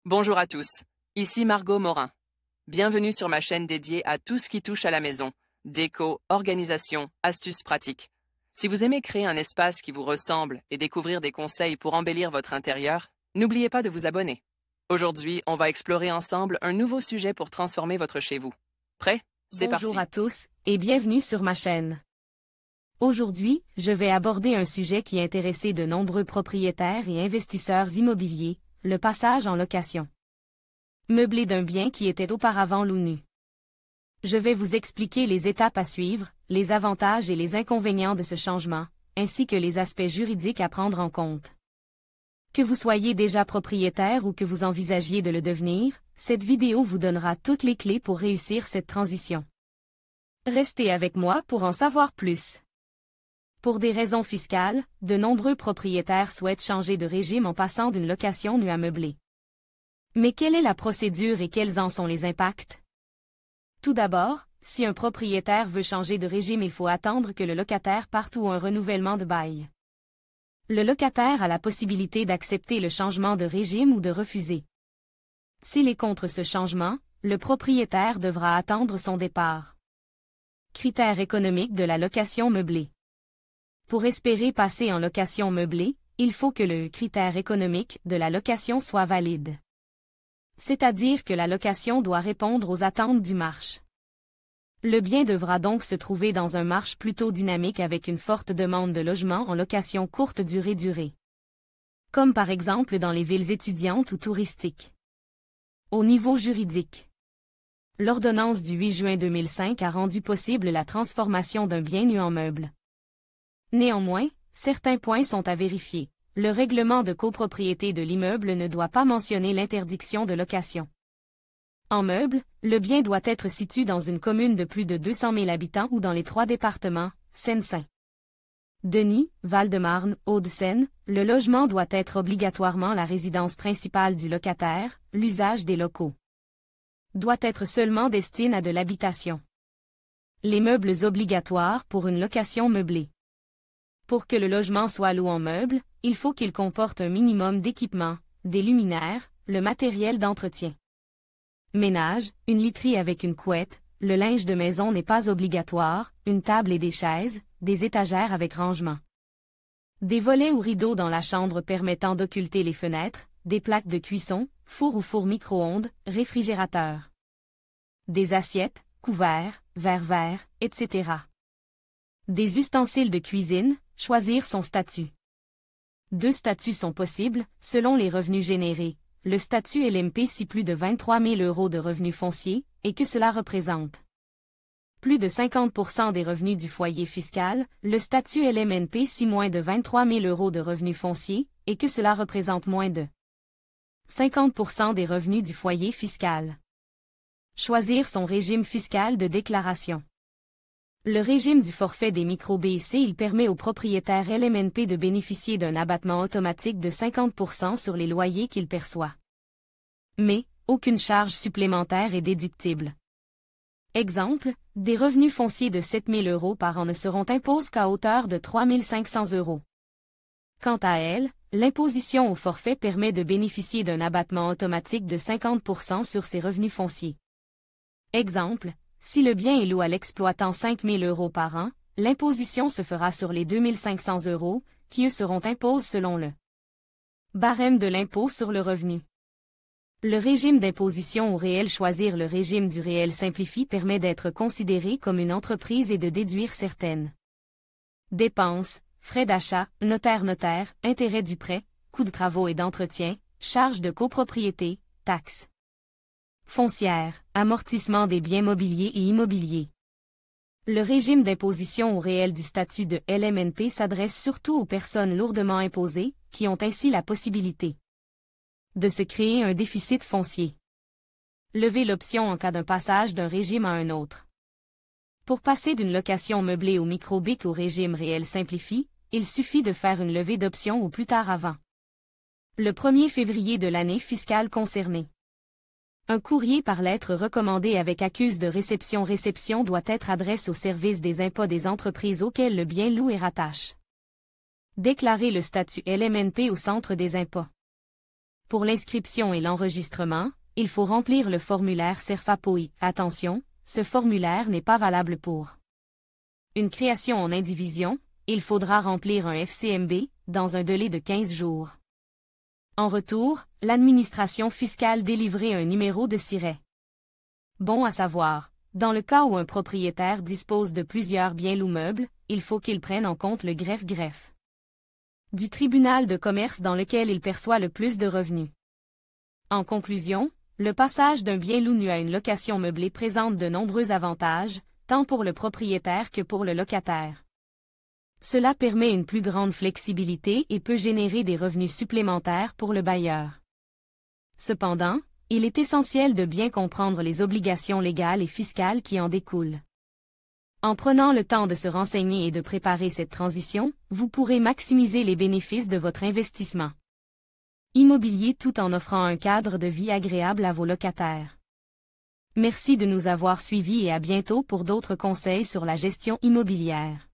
Bonjour à tous, ici Margot Morin. Bienvenue sur ma chaîne dédiée à tout ce qui touche à la maison, déco, organisation, astuces pratiques. Si vous aimez créer un espace qui vous ressemble et découvrir des conseils pour embellir votre intérieur, n'oubliez pas de vous abonner. Aujourd'hui, on va explorer ensemble un nouveau sujet pour transformer votre chez vous. Prêt? C'est parti. Bonjour à tous et bienvenue sur ma chaîne. Aujourd'hui, je vais aborder un sujet qui intéresse de nombreux propriétaires et investisseurs immobiliers, le passage en location. Meubler d'un bien qui était auparavant loup nu. Je vais vous expliquer les étapes à suivre, les avantages et les inconvénients de ce changement, ainsi que les aspects juridiques à prendre en compte. Que vous soyez déjà propriétaire ou que vous envisagiez de le devenir, cette vidéo vous donnera toutes les clés pour réussir cette transition. Restez avec moi pour en savoir plus. Pour des raisons fiscales, de nombreux propriétaires souhaitent changer de régime en passant d'une location nue à meubler. Mais quelle est la procédure et quels en sont les impacts? Tout d'abord, si un propriétaire veut changer de régime, il faut attendre que le locataire parte ou un renouvellement de bail. Le locataire a la possibilité d'accepter le changement de régime ou de refuser. S'il est contre ce changement, le propriétaire devra attendre son départ. Critères économiques de la location meublée. Pour espérer passer en location meublée, il faut que le critère économique de la location soit valide. C'est-à-dire que la location doit répondre aux attentes du marché. Le bien devra donc se trouver dans un marché plutôt dynamique avec une forte demande de logements en location courte durée. Comme par exemple dans les villes étudiantes ou touristiques. Au niveau juridique. L'ordonnance du 8 juin 2005 a rendu possible la transformation d'un bien nu en meuble. Néanmoins, certains points sont à vérifier. Le règlement de copropriété de l'immeuble ne doit pas mentionner l'interdiction de location. En meuble, le bien doit être situé dans une commune de plus de 200 000 habitants ou dans les 3 départements, Seine-Saint-Denis, Val-de-Marne, Hauts-de-Seine, le logement doit être obligatoirement la résidence principale du locataire, l'usage des locaux doit être seulement destiné à de l'habitation. Les meubles obligatoires pour une location meublée. Pour que le logement soit loué en meuble, il faut qu'il comporte un minimum d'équipements, des luminaires, le matériel d'entretien. Ménage, une literie avec une couette, le linge de maison n'est pas obligatoire, une table et des chaises, des étagères avec rangement. Des volets ou rideaux dans la chambre permettant d'occulter les fenêtres, des plaques de cuisson, four ou four micro-ondes, réfrigérateur. Des assiettes, couverts, verres, etc. Des ustensiles de cuisine, choisir son statut. 2 statuts sont possibles, selon les revenus générés. Le statut LMP si plus de 23 000 € de revenus fonciers, et que cela représente plus de 50% des revenus du foyer fiscal, le statut LMNP si moins de 23 000 € de revenus fonciers, et que cela représente moins de 50% des revenus du foyer fiscal. Choisir son régime fiscal de déclaration. Le régime du forfait des micro-BIC il permet aux propriétaires LMNP de bénéficier d'un abattement automatique de 50% sur les loyers qu'ils perçoivent. Mais, aucune charge supplémentaire est déductible. Exemple, des revenus fonciers de 7 000 € par an ne seront imposés qu'à hauteur de 3 500 €. Quant à elle, l'imposition au forfait permet de bénéficier d'un abattement automatique de 50% sur ses revenus fonciers. Exemple, si le bien est loué à l'exploitant 5 000 € par an, l'imposition se fera sur les 2 500 €, qui eux seront imposés selon le barème de l'impôt sur le revenu. Le régime d'imposition au réel. Choisir le régime du réel simplifié permet d'être considéré comme une entreprise et de déduire certaines dépenses, frais d'achat, notaire, intérêt du prêt, coûts de travaux et d'entretien, charges de copropriété, taxes foncières, amortissement des biens mobiliers et immobiliers. Le régime d'imposition au réel du statut de LMNP s'adresse surtout aux personnes lourdement imposées, qui ont ainsi la possibilité de se créer un déficit foncier. Lever l'option en cas d'un passage d'un régime à un autre. Pour passer d'une location meublée au micro-BIC au régime réel simplifié, il suffit de faire une levée d'option au plus tard avant le 1er février de l'année fiscale concernée. Un courrier par lettre recommandé avec accuse de réception doit être adressé au service des impôts des entreprises auxquelles le bien loué rattache. Déclarer le statut LMNP au centre des impôts. Pour l'inscription et l'enregistrement, il faut remplir le formulaire CERFA-POI. Attention, ce formulaire n'est pas valable pour une création en indivision, il faudra remplir un FCMB, dans un délai de 15 jours. En retour, l'administration fiscale délivrerait un numéro de siret. Bon à savoir, dans le cas où un propriétaire dispose de plusieurs biens ou meubles, il faut qu'il prenne en compte le greffe-greffe du tribunal de commerce dans lequel il perçoit le plus de revenus. En conclusion, le passage d'un bien loup nu à une location meublée présente de nombreux avantages, tant pour le propriétaire que pour le locataire. Cela permet une plus grande flexibilité et peut générer des revenus supplémentaires pour le bailleur. Cependant, il est essentiel de bien comprendre les obligations légales et fiscales qui en découlent. En prenant le temps de se renseigner et de préparer cette transition, vous pourrez maximiser les bénéfices de votre investissement immobilier tout en offrant un cadre de vie agréable à vos locataires. Merci de nous avoir suivis et à bientôt pour d'autres conseils sur la gestion immobilière.